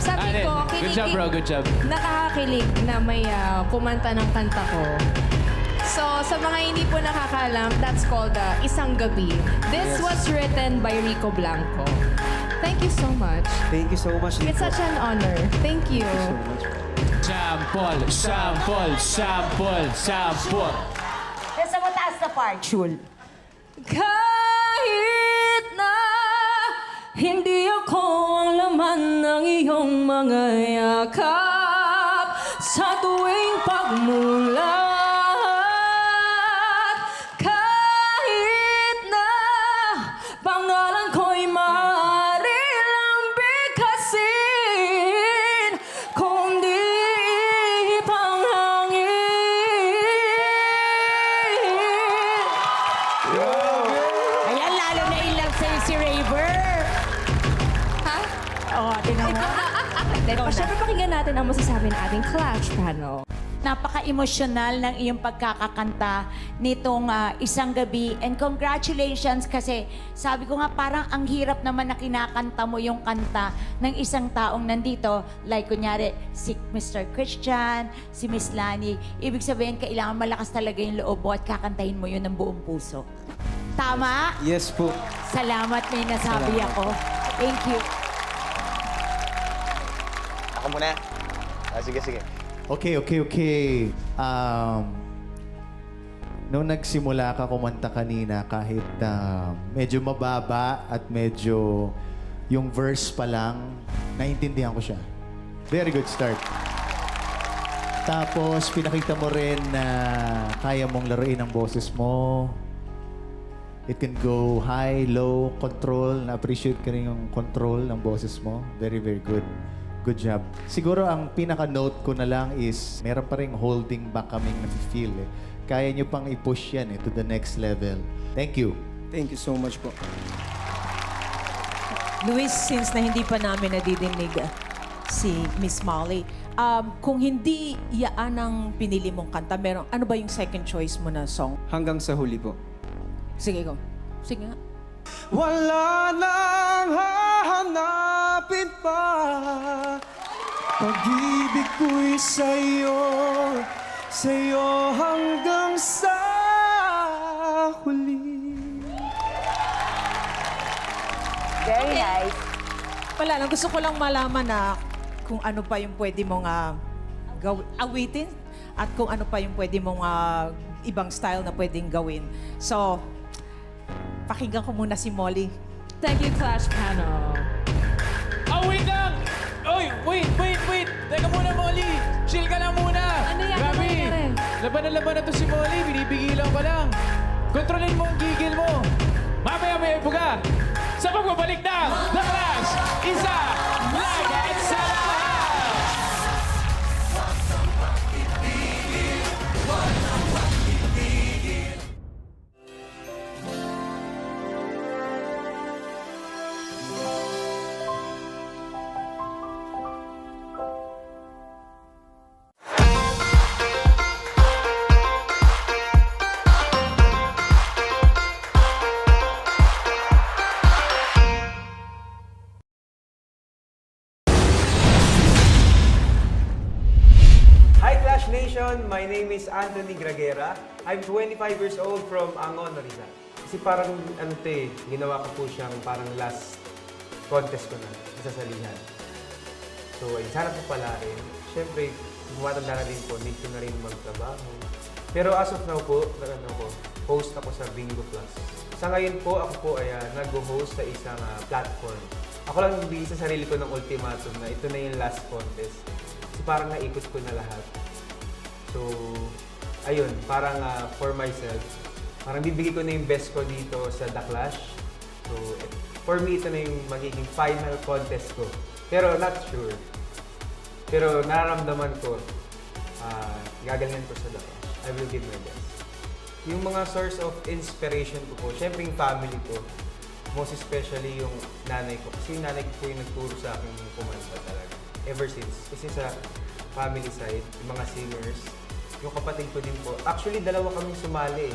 Sabi ko, Good job, bro. Good job. nakakakilig na may kumanta ng kanta ko. So, sa mga hindi po nakakalam, that's called Isang Gabi. This was written by Rico Blanco. Thank you so much. Thank you so much, It's Rico. such an honor. Thank you. So much. Sample, sample, sample, sample. Sa mataas na part, Shul. Kahit na hindi ako ang laman ng iyong mga yakap sa tuwing pagmulat, kahit na pangalan ko'y maaari lang bigkasin, kundi ipanghangin. Ayan, lalo na ilang sa'yo si Raver. Ha? Oo, tinan mo. Siyempre pakinggan natin ang masasabi ng ating Clash panel. Napaka-emosyonal ng iyong pagkakakanta nitong Isang Gabi. And congratulations kasi sabi ko nga parang ang hirap naman na kinakanta mo yung kanta ng isang taong nandito. Like kunyari si Mr. Christian, si Miss Lani. Ibig sabihin kailangan malakas talaga yung loob mo at kakantahin mo yun ng buong puso. Tama? Yes po. Salamat, may nasabi ako. Thank you. Ako muna. Sige, sige. Okay. Nung nagsimula ka kumanta kanina, kahit medyo mababa at medyo yung verse pa lang, naintindihan ko siya. Very good start. Tapos, pinakita mo rin na kaya mong laruin ang boses mo. It can go high, low, control. Na-appreciate ka rin yung control ng boses mo. Very, very good. Good job. Siguro ang pinaka-note ko na lang is meron pa rin holding back kaming na-feel eh. Kaya nyo pang i-push yan to the next level. Thank you. Thank you so much po. Luis, since na hindi pa namin nadidinig si Miss Molly, kung hindi yaan ang pinili mong kanta, ano ba yung second choice mo na song? Hanggang sa huli po. Sige, go. Sige nga. Wala nang hahanapin pa. Pag-ibig ko'y sa'yo hanggang sa huli. Very nice. Wala lang, gusto ko lang malaman na kung ano pa yung pwede mong awitin at kung ano pa yung pwede mong ibang style na pwedeng gawin. So, pakinggan ko muna si Molly. Thank you, Clash panel. Oh, wait lang! Oy, wait! Teka muna, Molly! Chill ka lang muna! Ano yan? Ano Grabe! nangyari? Laban na to si Molly. Binibigilan ka lang. Kontrolin mo ang gigil mo. Mamaya may ibuga. Sa pagbabalik ng The Clash, isa, laban sa lahat! Hi Clash Nation! My name is Anthony Gragera. I'm 25 years old from Angon, Rizal. Kasi parang ginawa ko po siyang parang last contest ko na sa salihan. So, sana po pala rin. Siyempre, tumatanda na rin po, need ko na rin magtrabaho. Pero as of now po, host ako sa Bingo Plus. Sa ngayon po, ako po ay nag-host sa isang platform. Ako lang nagbigay sa sarili ko ng ultimatum na ito na yung last contest. Kasi parang naikot ko na lahat. So, ayun, parang for myself, parang bibigay ko na yung best ko dito sa The Clash. So, for me, ito na yung magiging final contest ko. Pero not sure. Pero nararamdaman ko, gagalingan ko sa The Clash. I will give my best. Yung mga source of inspiration ko po, syempre yung family ko, most especially yung nanay ko. Kasi yung nanay ko po yung nagturo sa akin yung kumanta talaga. Ever since. Kasi sa family side, yung mga singers, yung kapatid ko din po. Actually, dalawa kaming sumali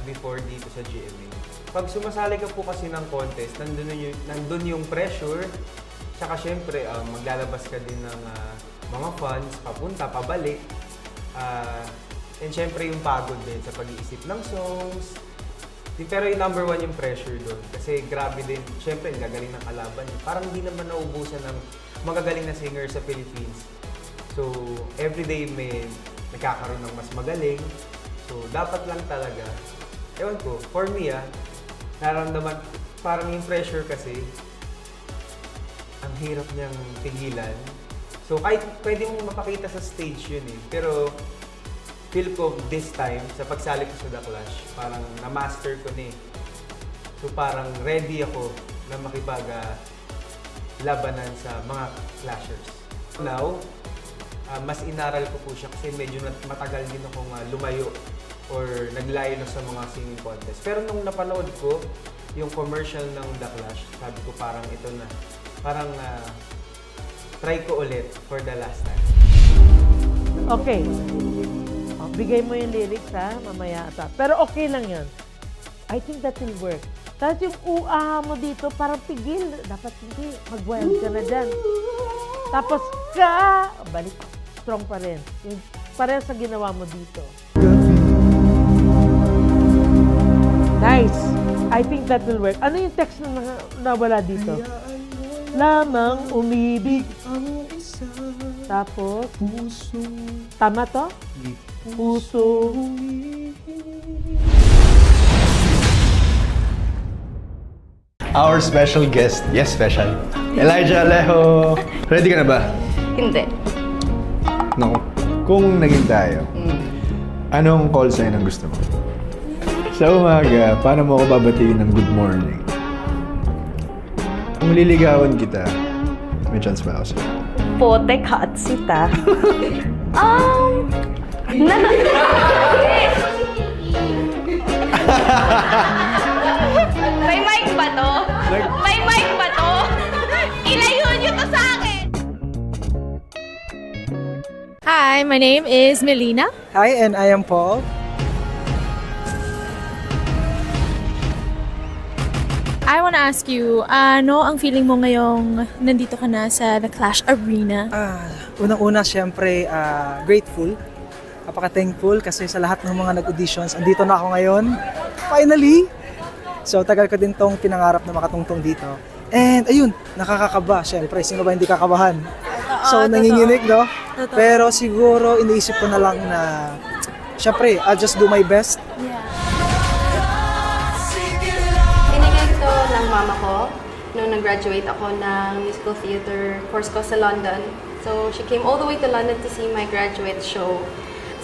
before dito sa GMA. Pag sumasali ka po kasi ng contest, nandun yung pressure, Tsaka syempre, maglalabas ka din ng mga funds, papunta, pabalik. And syempre yung pagod din sa pag-iisip ng songs. Pero yung number one yung pressure doon. Kasi grabe din, syempre, ang gagaling ng kalaban. Parang hindi naman nauubusan ng magagaling na singer sa Philippines. So, everyday may nagkakaroon ng mas magaling. So, dapat lang talaga. Ewan ko, for me nararamdaman, parang yung pressure kasi, ang hirap niyang pigilan. So, kahit pwede mong mapakita sa stage yun pero feel ko this time, sa pagsali ko sa The Clash, parang na-master ko na So parang ready ako na makipag-labanan sa mga Clashers. Now, mas inaral ko po siya kasi medyo matagal din akong lumayo or naglayo na sa mga singing contest. Pero nung napanood ko yung commercial ng The Clash, sabi ko parang ito na. Parang try ko ulit for the last time. Okay. Bigay mo yung lyrics mamaya ata. Pero okay lang yun. I think that will work. Tapos yung mo dito, parang pigil. Dapat hindi. Mag-wild ka na dyan. Tapos balik. Strong pa rin. Yung pareho sa ginawa mo dito. Nice. I think that will work. Ano yung text na nawala dito? Lamang umibig. Tapos, tama to? Puso. Our special guest. Yes, special. Elijah Alejo. Ready ka na ba? Hindi. No. Kung naging tayo, anong call sign ang gusto mo? Sa umaga, paano mo ako babatiin ng good morning? Kung liligawan kita, may chance ba ako sa'yo? Pote katsita. May mic ba to? May mic ba to? Ilayo niyo to sa akin! Hi, my name is Melina. Hi, and I am Paul. I want to ask you, ano ang feeling mo ngayong nandito ka na sa The Clash Arena? Unang-una, syempre, grateful. Napaka-thankful kasi sa lahat ng mga nag-auditions, andito na ako ngayon. Finally! So, tagal ko din tong pinangarap na makatungtong dito. And, ayun, nakakakaba. Syempre, sino ba hindi kakabahan? So, nanginginig, no? Pero siguro, iniisip ko na lang na, syempre, I'll just do my best. Binigay ito ng mama ko nung nag-graduate ako ng musical theater course ko sa London. So, she came all the way to London to see my graduate show.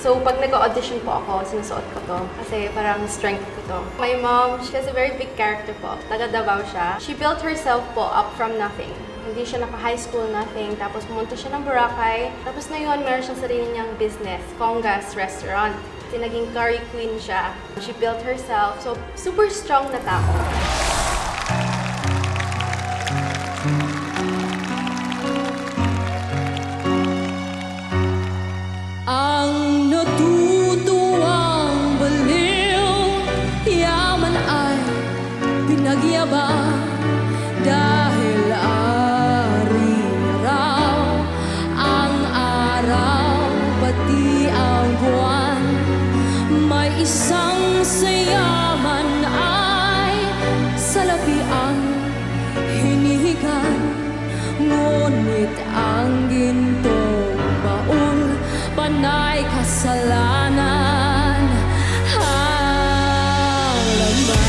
So, pag nag-audition po ako, sinusuot ko to kasi parang strength ko to. My mom, she has a very big character po. Taga Davao siya. She built herself po up from nothing. Hindi siya naka-high school, nothing. Tapos pumunta siya ng Boracay. Tapos na yun, meron siyang sarili niyang business, Congas Restaurant. Naging curry queen siya. She built herself. So, super strong na tao. Ang natutuwang baliw, yaman ay pinagyabang dahil araw, ang araw, pati ang buwan, may isang sayaman ay salapi ang hinihigan, ngunit ang gintong baul, panay kasalanan ang laman.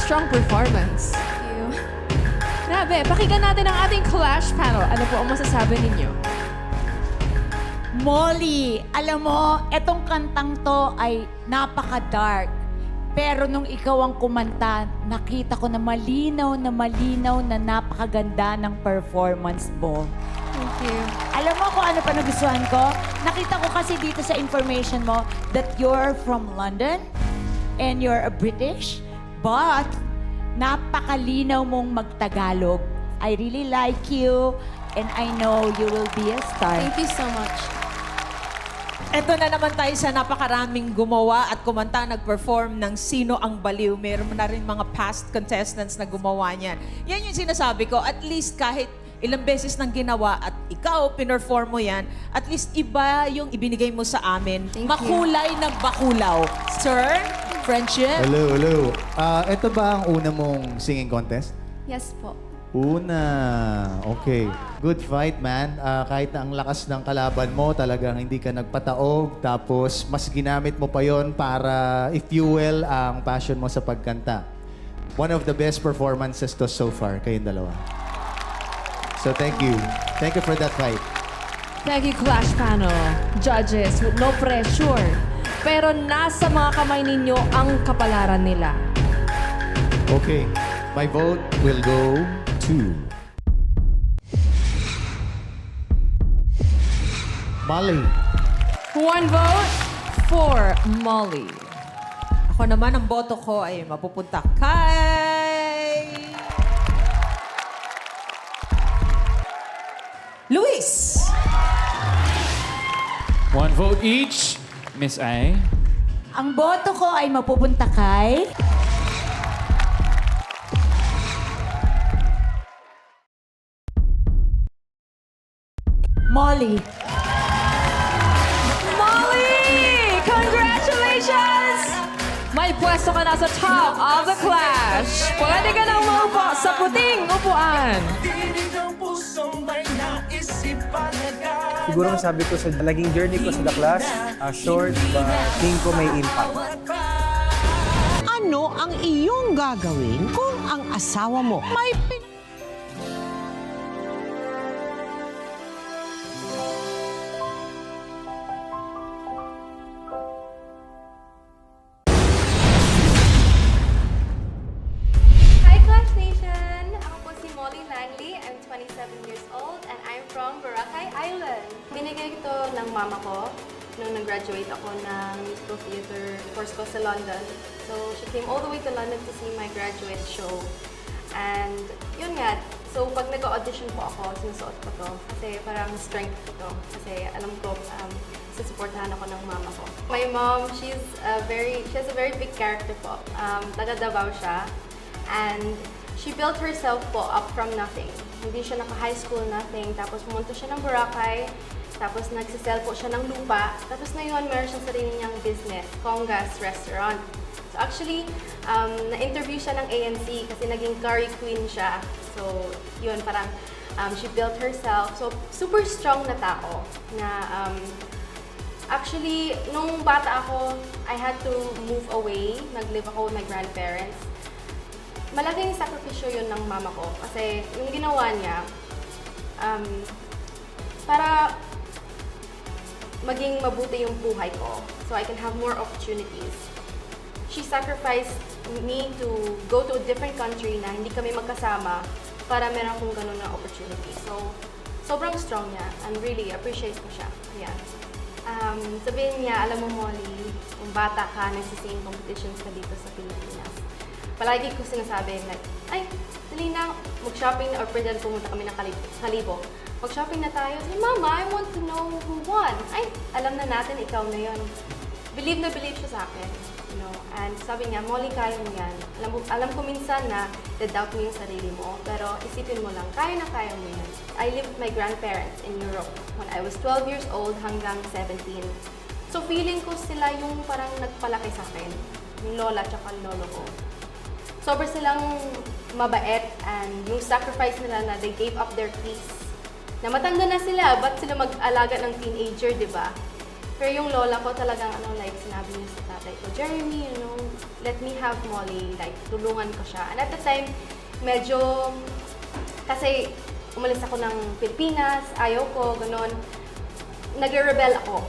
strong performance. Thank you. Grabe, pakinggan natin ang ating Clash panel. Ano po ang masasabi ninyo? Molly, alam mo, etong kantang to ay napaka-dark. Pero nung ikaw ang kumanta, nakita ko na malinaw na napakaganda ng performance mo. Thank you. Alam mo kung ano pa nagustuhan ko? Nakita ko kasi dito sa information mo that you're from London and you're a British, but napakalinaw mong magtagalog. I really like you and I know you will be a star. Thank you so much. Ito na naman tayo sa napakaraming gumawa at kumanta, nag-perform ng Sino ang Baliw. Meron na rin mga past contestants na gumawa niyan. Yan yung sinasabi ko, at least kahit ilang beses nang ginawa at ikaw, pinerform mo yan, at least iba yung ibinigay mo sa amin. Thank you. Makulay na bakulaw. Sir, friendship. Hello. Ito ba ang una mong singing contest? Yes po. Una. Okay. Good fight, man. Kahit na ang lakas ng kalaban mo, talagang hindi ka nagpataog. Tapos, mas ginamit mo pa yon para i-fuel ang passion mo sa pagkanta. One of the best performances to so far, kayong dalawa. So, thank you. Thank you for that fight. Thank you, Clash panel. Judges, with no pressure. Pero nasa mga kamay ninyo ang kapalaran nila. Okay. My vote will go to Molly. One vote for Molly. Ako naman, ang boto ko ay mapupunta kay... Luis! One vote each. Miss Ai. Ang boto ko ay mapupunta kay... Molly. Molly! Congratulations! May pwesto ka na sa top of the Clash. Pwede ka nang maupo sa puting upuan. Siguro masabi ko sa naging journey ko sa The Clash, short but tingin ko may impact. Ano ang iyong gagawin kung ang asawa mo may Hi Clash Nation! Ako po si Molly Langley. I'm 27 years old and I'm from Boracay Island. Binigay ito ng mama ko nung nag-graduate ako ng musical theater course ko sa London. So she came all the way to London to see my graduate show. And yun nga, so pag nag-audition po ako, sinusuot ko to. Kasi parang strength ko to. Kasi alam ko, susuportahan ako ng mama ko. My mom, she has a very big character po. Taga Davao siya. And she built herself po up from nothing. Hindi siya naka-high school, nothing. Tapos pumunta siya ng Boracay. Tapos nagsisell po siya ng lupa. Tapos ngayon, meron siyang sarili niyang business, Congas Restaurant. So actually, na-interview siya ng ANC kasi naging curry queen siya. So yun, parang she built herself. So super strong na tao na actually, nung bata ako, I had to move away. Nag-live ako with my grandparents. Malaking sakripisyo yun ng mama ko kasi yung ginawa niya, para maging mabuti yung buhay ko so I can have more opportunities. She sacrificed me to go to a different country na hindi kami magkasama para meron akong ganun na opportunity. So, sobrang strong niya and really appreciate ko siya. Yeah. Sabihin niya, alam mo Molly, kung bata ka, nagsisinging competitions ka dito sa Pilipinas. Palagi ko sinasabi, like, ay, dali na, mag-shopping na, or pwede pumunta kami ng Kalibo. Mag-shopping na tayo. Say, Mama, I want to know who won. Ay, alam na natin, ikaw na yun. Believe na believe siya sa akin. You know? And sabi niya, Molly, kaya mo yan. Alam ko minsan na doubt mo yung sarili mo, pero isipin mo lang, kaya na kaya mo yan. I lived with my grandparents in Europe when I was 12 years old hanggang 17. So feeling ko sila yung parang nagpalaki sa akin. Yung lola at lolo ko. Sobrang silang mabait and yung sacrifice nila na they gave up their peace. Na matanda na sila, ba't sila mag-alaga ng teenager, di ba? Pero yung lola ko talagang, like sinabi niya sa tatay ko, Jeremy, let me have Molly, like, tulungan ko siya. And at the time, medyo, kasi umalis ako ng Pilipinas, ayaw ko, ganon. Nag-rebel ako.